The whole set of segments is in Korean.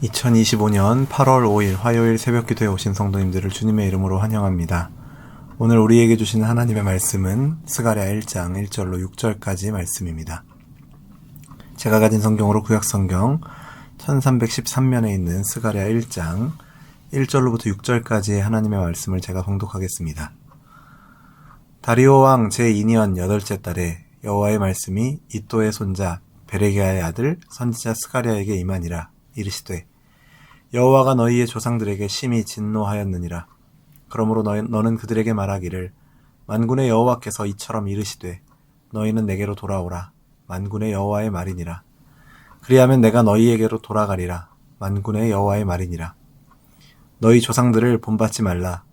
2025년 8월 5일 화요일 새벽기도에 오신 성도님들을 주님의 이름으로 환영합니다. 오늘 우리에게 주신 하나님의 말씀은 스가랴 1장 1절로 6절까지 말씀입니다. 제가 가진 성경으로 구약성경 1313면에 있는 스가랴 1장 1절로부터 6절까지의 하나님의 말씀을 제가 봉독하겠습니다. 다리오 왕 제2년 8째 달에 여호와의 말씀이 이또의 손자 베레기야의 아들 선지자 스가랴에게 임하니라. 이르시되 여호와가 너희의 조상들에게 심히 진노하였느니라. 그러므로 너는 그들에게 말하기를 만군의 여호와께서 이처럼 이르시되 너희는 내게로 돌아오라. 만군의 여호와의 말이니라. 그리하면 내가 너희에게로 돌아가리라. 만군의 여호와의 말이니라. 너희 조상들을 본받지 말라.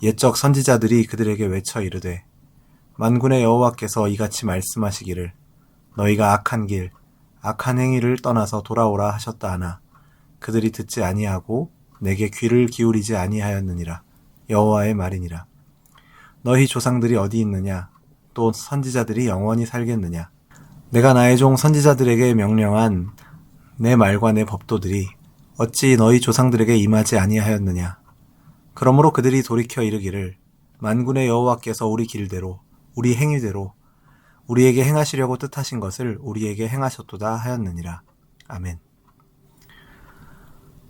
옛적 선지자들이 그들에게 외쳐 이르되 만군의 여호와께서 이같이 말씀하시기를 너희가 악한 길 악한 행위를 떠나서 돌아오라 하셨다 하나 그들이 듣지 아니하고 내게 귀를 기울이지 아니하였느니라. 여호와의 말이니라. 너희 조상들이 어디 있느냐? 또 선지자들이 영원히 살겠느냐? 내가 나의 종 선지자들에게 명령한 내 말과 내 법도들이 어찌 너희 조상들에게 임하지 아니하였느냐? 그러므로 그들이 돌이켜 이르기를 만군의 여호와께서 우리 길대로 우리 행위대로 우리에게 행하시려고 뜻하신 것을 우리에게 행하셨도다 하였느니라. 아멘.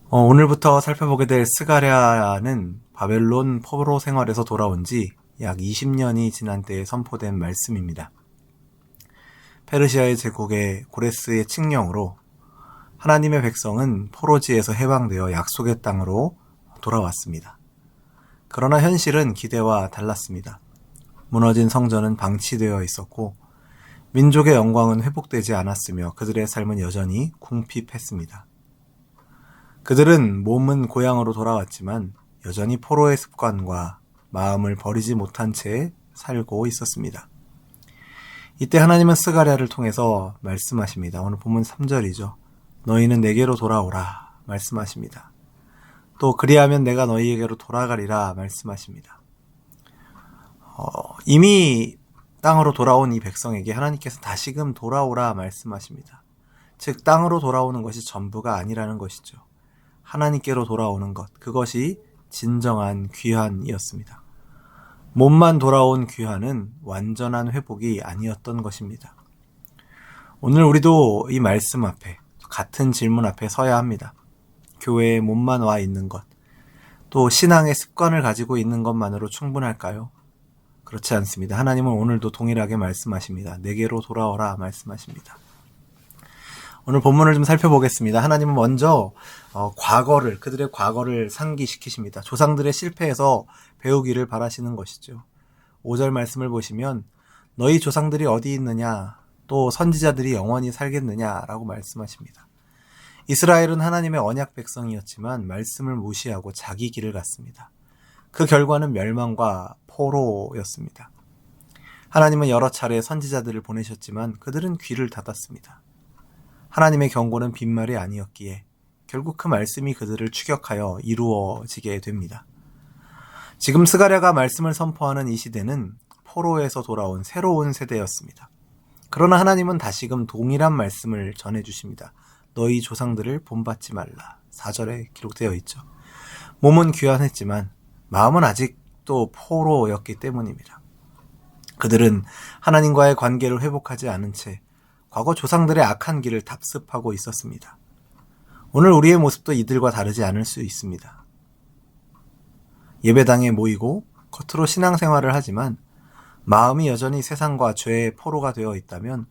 오늘부터 살펴보게 될 스가랴는 바벨론 포로 생활에서 돌아온 지 약 20년이 지난 때에 선포된 말씀입니다. 페르시아의 제국의 고레스의 칙령으로 하나님의 백성은 포로지에서 해방되어 약속의 땅으로 돌아왔습니다. 그러나 현실은 기대와 달랐습니다. 무너진 성전은 방치되어 있었고 민족의 영광은 회복되지 않았으며 그들의 삶은 여전히 궁핍했습니다. 그들은 몸은 고향으로 돌아왔지만 여전히 포로의 습관과 마음을 버리지 못한 채 살고 있었습니다. 이때 하나님은 스가랴를 통해서 말씀하십니다. 오늘 본문 3절이죠. 너희는 내게로 돌아오라 말씀하십니다. 또 그리하면 내가 너희에게로 돌아가리라 말씀하십니다. 이미 땅으로 돌아온 이 백성에게 하나님께서 다시금 돌아오라 말씀하십니다. 즉 땅으로 돌아오는 것이 전부가 아니라는 것이죠. 하나님께로 돌아오는 것, 그것이 진정한 귀환이었습니다. 몸만 돌아온 귀환은 완전한 회복이 아니었던 것입니다. 오늘 우리도 이 말씀 앞에 같은 질문 앞에 서야 합니다. 교회에 몸만 와 있는 것, 또 신앙의 습관을 가지고 있는 것만으로 충분할까요? 그렇지 않습니다. 하나님은 오늘도 동일하게 말씀하십니다. 내게로 돌아오라 말씀하십니다. 오늘 본문을 좀 살펴보겠습니다. 하나님은 먼저 그들의 과거를 상기시키십니다. 조상들의 실패에서 배우기를 바라시는 것이죠. 5절 말씀을 보시면 너희 조상들이 어디 있느냐 또 선지자들이 영원히 살겠느냐라고 말씀하십니다. 이스라엘은 하나님의 언약 백성이었지만 말씀을 무시하고 자기 길을 갔습니다. 그 결과는 멸망과 포로였습니다. 하나님은 여러 차례 선지자들을 보내셨지만 그들은 귀를 닫았습니다. 하나님의 경고는 빈말이 아니었기에 결국 그 말씀이 그들을 추격하여 이루어지게 됩니다. 지금 스가랴가 말씀을 선포하는 이 시대는 포로에서 돌아온 새로운 세대였습니다. 그러나 하나님은 다시금 동일한 말씀을 전해주십니다. 너희 조상들을 본받지 말라. 4절에 기록되어 있죠. 몸은 귀환했지만 마음은 아직도 포로였기 때문입니다. 그들은 하나님과의 관계를 회복하지 않은 채 과거 조상들의 악한 길을 답습하고 있었습니다. 오늘 우리의 모습도 이들과 다르지 않을 수 있습니다. 예배당에 모이고 겉으로 신앙생활을 하지만 마음이 여전히 세상과 죄의 포로가 되어 있다면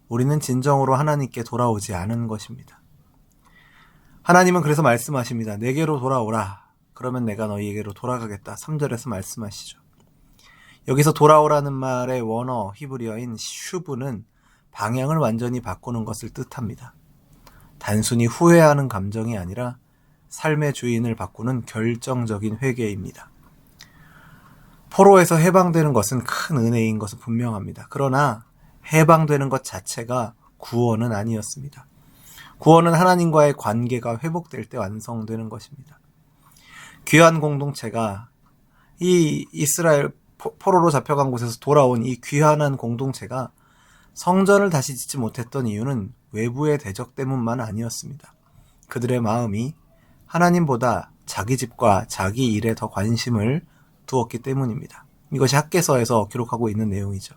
우리는 진정으로 하나님께 돌아오지 않은 것입니다. 하나님은 그래서 말씀하십니다. 내게로 돌아오라. 그러면 내가 너희에게로 돌아가겠다. 3절에서 말씀하시죠. 여기서 돌아오라는 말의 원어 히브리어인 슈브는 방향을 완전히 바꾸는 것을 뜻합니다. 단순히 후회하는 감정이 아니라 삶의 주인을 바꾸는 결정적인 회개입니다. 포로에서 해방되는 것은 큰 은혜인 것은 분명합니다. 그러나 해방되는 것 자체가 구원은 아니었습니다. 구원은 하나님과의 관계가 회복될 때 완성되는 것입니다. 귀한 공동체가 이 이스라엘 포로로 잡혀간 곳에서 돌아온 이 귀한한 공동체가 성전을 다시 짓지 못했던 이유는 외부의 대적 때문만 아니었습니다. 그들의 마음이 하나님보다 자기 집과 자기 일에 더 관심을 두었기 때문입니다. 이것이 학개서에서 기록하고 있는 내용이죠.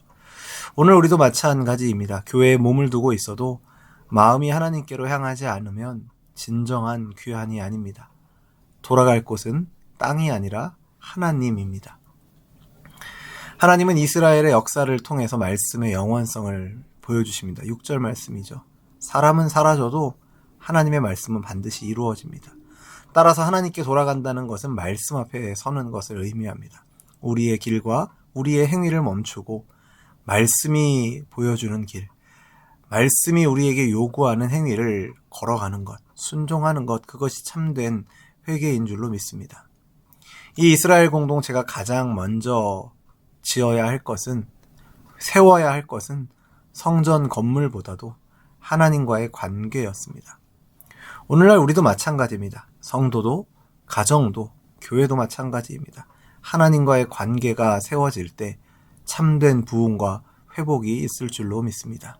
오늘 우리도 마찬가지입니다. 교회에 몸을 두고 있어도 마음이 하나님께로 향하지 않으면 진정한 귀환이 아닙니다. 돌아갈 곳은 땅이 아니라 하나님입니다. 하나님은 이스라엘의 역사를 통해서 말씀의 영원성을 보여주십니다. 6절 말씀이죠. 사람은 사라져도 하나님의 말씀은 반드시 이루어집니다. 따라서 하나님께 돌아간다는 것은 말씀 앞에 서는 것을 의미합니다. 우리의 길과 우리의 행위를 멈추고 말씀이 보여주는 길, 말씀이 우리에게 요구하는 행위를 걸어가는 것, 순종하는 것, 그것이 참된 회개인 줄로 믿습니다. 이 이스라엘 공동체가 가장 먼저 지어야 할 것은, 세워야 할 것은 성전 건물보다도 하나님과의 관계였습니다. 오늘날 우리도 마찬가지입니다. 성도도, 가정도, 교회도 마찬가지입니다. 하나님과의 관계가 세워질 때 참된 부흥과 회복이 있을 줄로 믿습니다.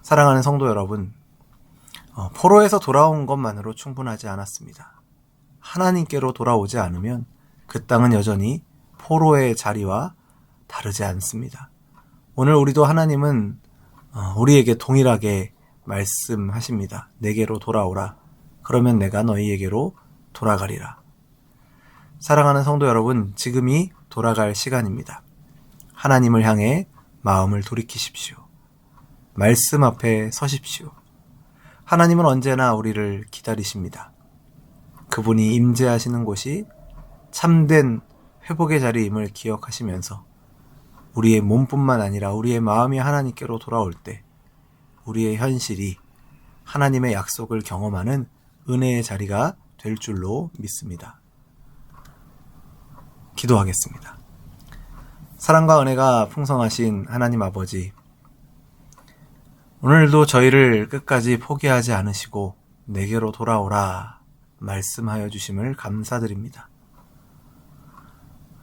사랑하는 성도 여러분, 포로에서 돌아온 것만으로 충분하지 않았습니다. 하나님께로 돌아오지 않으면 그 땅은 여전히 포로의 자리와 다르지 않습니다. 오늘 우리도 하나님은 우리에게 동일하게 말씀하십니다. 내게로 돌아오라. 그러면 내가 너희에게로 돌아가리라. 사랑하는 성도 여러분, 지금이 돌아갈 시간입니다. 하나님을 향해 마음을 돌이키십시오. 말씀 앞에 서십시오. 하나님은 언제나 우리를 기다리십니다. 그분이 임재하시는 곳이 참된 회복의 자리임을 기억하시면서 우리의 몸뿐만 아니라 우리의 마음이 하나님께로 돌아올 때 우리의 현실이 하나님의 약속을 경험하는 은혜의 자리가 될 줄로 믿습니다. 기도하겠습니다. 사랑과 은혜가 풍성하신 하나님 아버지, 오늘도 저희를 끝까지 포기하지 않으시고 내게로 돌아오라 말씀하여 주심을 감사드립니다.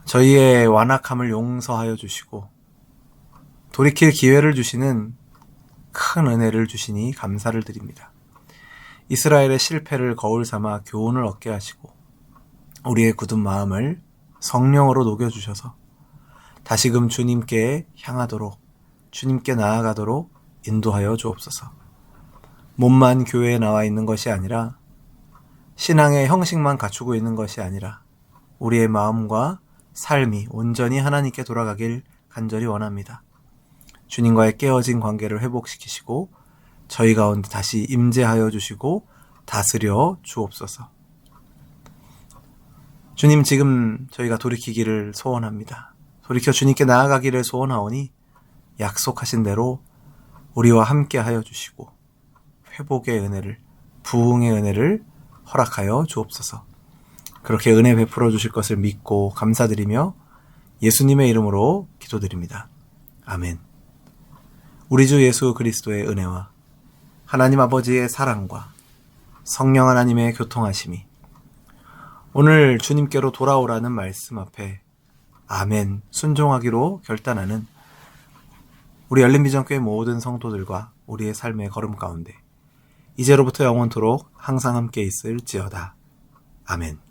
저희의 완악함을 용서하여 주시고 돌이킬 기회를 주시는 큰 은혜를 주시니 감사를 드립니다. 이스라엘의 실패를 거울 삼아 교훈을 얻게 하시고 우리의 굳은 마음을 성령으로 녹여주셔서 다시금 주님께 향하도록, 주님께 나아가도록 인도하여 주옵소서. 몸만 교회에 나와 있는 것이 아니라, 신앙의 형식만 갖추고 있는 것이 아니라 우리의 마음과 삶이 온전히 하나님께 돌아가길 간절히 원합니다. 주님과의 깨어진 관계를 회복시키시고 저희 가운데 다시 임재하여 주시고 다스려 주옵소서. 주님, 지금 저희가 돌이키기를 소원합니다. 돌이켜 주님께 나아가기를 소원하오니 약속하신 대로 우리와 함께 하여 주시고 회복의 은혜를, 부흥의 은혜를 허락하여 주옵소서. 그렇게 은혜 베풀어 주실 것을 믿고 감사드리며 예수님의 이름으로 기도드립니다. 아멘. 우리 주 예수 그리스도의 은혜와 하나님 아버지의 사랑과 성령 하나님의 교통하심이 오늘 주님께로 돌아오라는 말씀 앞에 아멘 순종하기로 결단하는 우리 열린비전교회 모든 성도들과 우리의 삶의 걸음 가운데 이제로부터 영원토록 항상 함께 있을지어다. 아멘.